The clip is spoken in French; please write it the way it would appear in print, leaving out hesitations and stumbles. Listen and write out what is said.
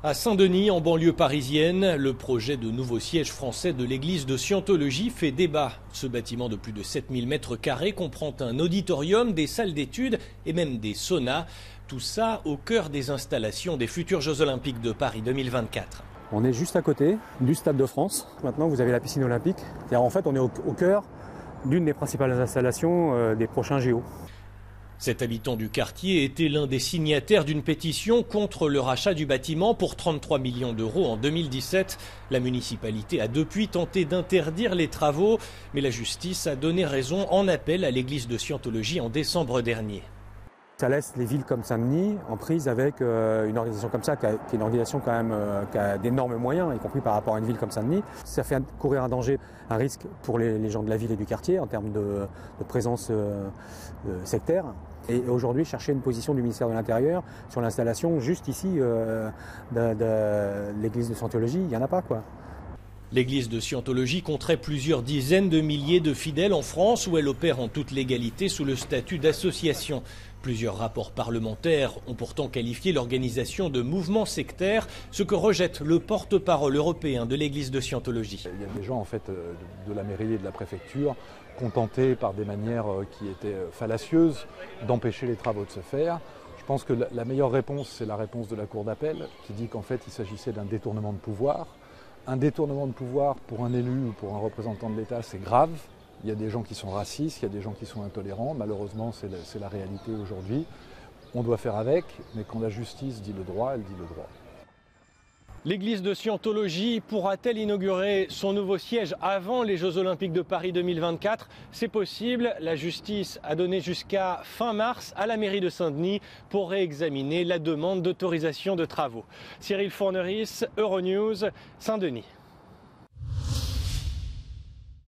À Saint-Denis, en banlieue parisienne, le projet de nouveau siège français de l'église de Scientologie fait débat. Ce bâtiment de plus de 7000 m² comprend un auditorium, des salles d'études et même des saunas. Tout ça au cœur des installations des futurs Jeux Olympiques de Paris 2024. On est juste à côté du Stade de France. Maintenant, vous avez la piscine olympique. En fait, on est au cœur d'une des principales installations des prochains JO. Cet habitant du quartier était l'un des signataires d'une pétition contre le rachat du bâtiment pour 33 millions d'euros en 2017. La municipalité a depuis tenté d'interdire les travaux, mais la justice a donné raison en appel à l'église de Scientologie en décembre dernier. Ça laisse les villes comme Saint-Denis en prise avec une organisation comme ça, qui est une organisation quand même qui a d'énormes moyens, y compris par rapport à une ville comme Saint-Denis. Ça fait courir un danger, un risque pour les gens de la ville et du quartier en termes de présence sectaire. Et aujourd'hui, chercher une position du ministère de l'Intérieur sur l'installation juste ici de l'église de Scientologie, il n'y en a pas, quoi. L'église de Scientologie compterait plusieurs dizaines de milliers de fidèles en France où elle opère en toute légalité sous le statut d'association. Plusieurs rapports parlementaires ont pourtant qualifié l'organisation de mouvement sectaire, ce que rejette le porte-parole européen de l'église de Scientologie. Il y a des gens en fait de la mairie et de la préfecture contentés par des manières qui étaient fallacieuses d'empêcher les travaux de se faire. Je pense que la meilleure réponse, c'est la réponse de la Cour d'appel qui dit qu'en fait il s'agissait d'un détournement de pouvoir. Un détournement de pouvoir pour un élu ou pour un représentant de l'État, c'est grave. Il y a des gens qui sont racistes, il y a des gens qui sont intolérants. Malheureusement, c'est la réalité aujourd'hui. On doit faire avec, mais quand la justice dit le droit, elle dit le droit. L'église de Scientologie pourra-t-elle inaugurer son nouveau siège avant les Jeux Olympiques de Paris 2024 ? C'est possible. La justice a donné jusqu'à fin mars à la mairie de Saint-Denis pour réexaminer la demande d'autorisation de travaux. Cyril Fourneris, Euronews, Saint-Denis.